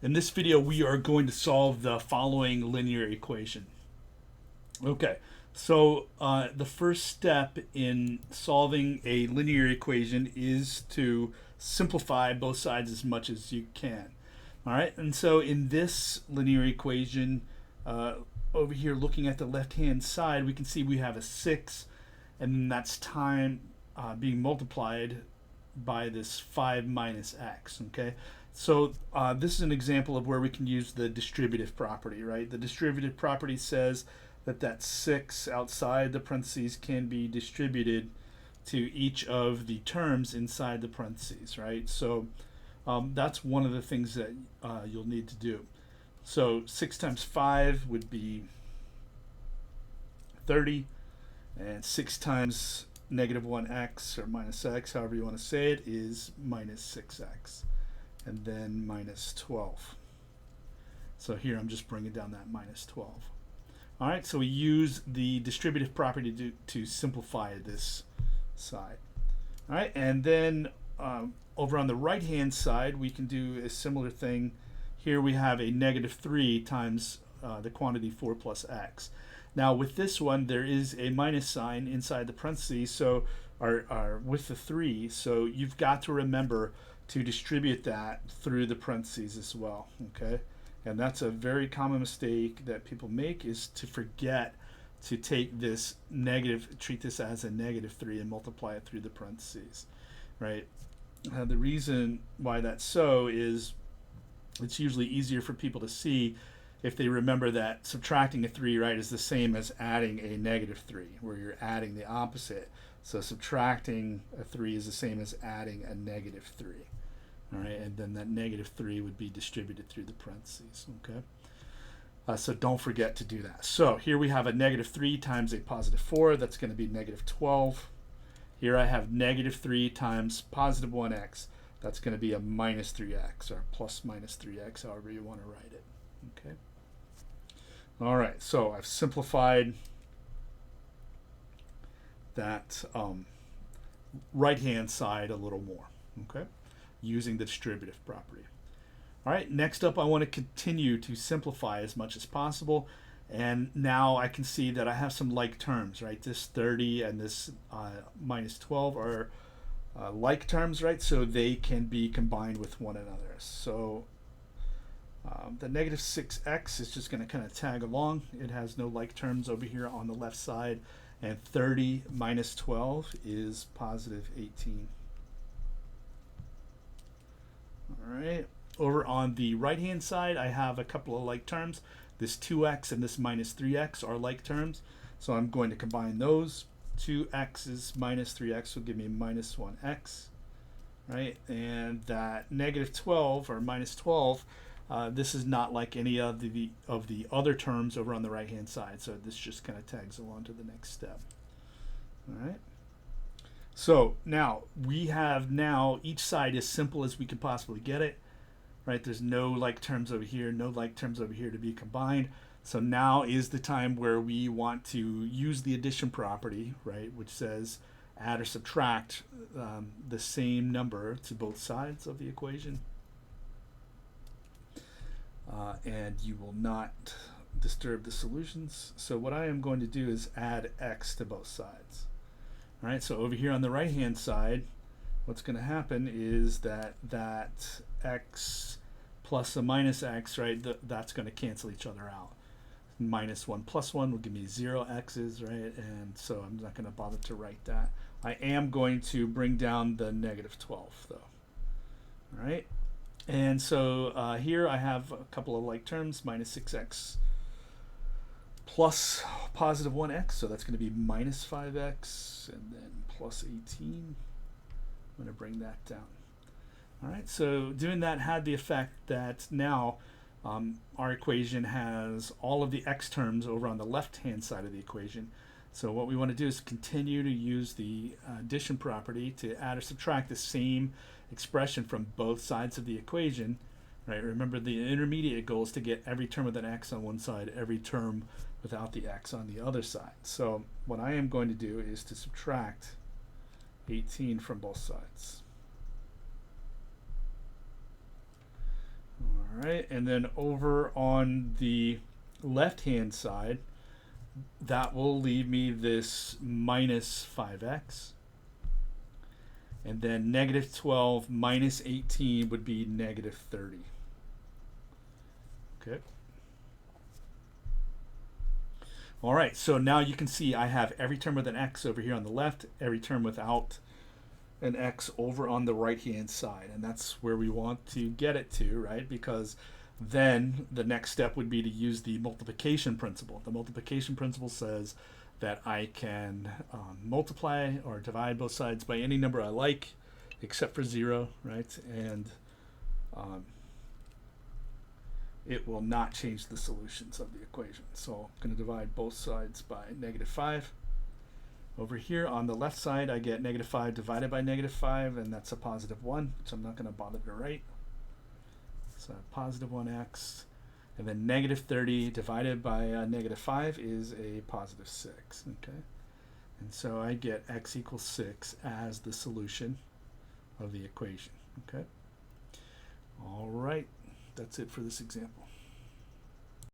In this video, we are going to solve the following linear equation. Okay, so the first step in solving a linear equation is to simplify both sides as much as you can. All right, and so in this linear equation, over here looking at the left-hand side, we can see we have a 6, and then that's time being multiplied by this 5 minus x, okay? So this is an example of where we can use the distributive property, right? The distributive property says that 6 outside the parentheses can be distributed to each of the terms inside the parentheses, right? So that's one of the things that you'll need to do. So 6 times 5 would be 30, and 6 times negative 1x or minus x, however you want to say it, is minus 6x, and then minus 12. So here I'm just bringing down that minus 12. All right, so we use the distributive property to simplify this side. All right, and then over on the right-hand side, we can do a similar thing. Here we have a negative 3 times the quantity 4 plus x. Now with this one, there is a minus sign inside the parentheses, so with the 3, so you've got to remember to distribute that through the parentheses as well, okay? And that's a very common mistake that people make, is to forget to take this negative, treat this as a negative 3 and multiply it through the parentheses, right? The reason why that's so is it's usually easier for people to see if they remember that subtracting a 3, right, is the same as adding a negative 3, where you're adding the opposite. So subtracting a 3 is the same as adding a negative 3. All right, and then that negative 3 would be distributed through the parentheses, okay? So don't forget to do that. So here we have a negative 3 times a positive 4. That's going to be negative 12. Here I have negative 3 times positive 1x. That's going to be a minus 3x, or plus minus 3x, however you want to write it, okay? All right, so I've simplified that right-hand side a little more, okay, using the distributive property. All right, next up, I want to continue to simplify as much as possible. And now I can see that I have some like terms, right? This 30 and this minus 12 are like terms, right? So they can be combined with one another. So the negative 6x is just going to kind of tag along. It has no like terms over here on the left side. And 30 minus 12 is positive 18. All right. Over on the right-hand side, I have a couple of like terms. This 2x and this minus 3x are like terms. So I'm going to combine those. 2x's minus 3x will give me minus 1x. Right? And that negative 12 or minus 12, this is not like any of the other terms over on the right-hand side. So this just kind of tags along to the next step. All right. So now we have each side as simple as we could possibly get it, right? There's no like terms over here, no like terms over here to be combined. So now is the time where we want to use the addition property, right? Which says add or subtract the same number to both sides of the equation. And you will not disturb the solutions. So what I am going to do is add x to both sides. All right, so over here on the right-hand side, what's going to happen is that x plus a minus x, right, that's going to cancel each other out. Minus 1 plus 1 will give me 0 x's, right, and so I'm not going to bother to write that. I am going to bring down the negative 12, though. All right, and so here I have a couple of like terms, minus 6x plus positive 1x, so that's going to be minus 5x, and then plus 18. I'm going to bring that down. All right, so doing that had the effect that now our equation has all of the x terms over on the left-hand side of the equation. So what we want to do is continue to use the addition property to add or subtract the same expression from both sides of the equation. Right? Remember, the intermediate goal is to get every term with an x on one side, every term without the x on the other side. So what I am going to do is to subtract 18 from both sides. All All right, and then over on the left-hand side, that will leave me this minus 5x. And then negative 12 minus 18 would be negative 30. Okay. All right, so now you can see I have every term with an x over here on the left, every term without an x over on the right-hand side. And that's where we want to get it to, right? Because then the next step would be to use the multiplication principle. The multiplication principle says that I can multiply or divide both sides by any number I like, except for 0, right? And it will not change the solutions of the equation. So I'm going to divide both sides by negative 5. Over here on the left side, I get negative 5 divided by negative 5, and that's a positive 1, which I'm not going to bother to write. So positive 1x, and then negative 30 divided by negative 5 is a positive 6. Okay, and so I get x equals 6 as the solution of the equation. Okay, all right, that's it for this example.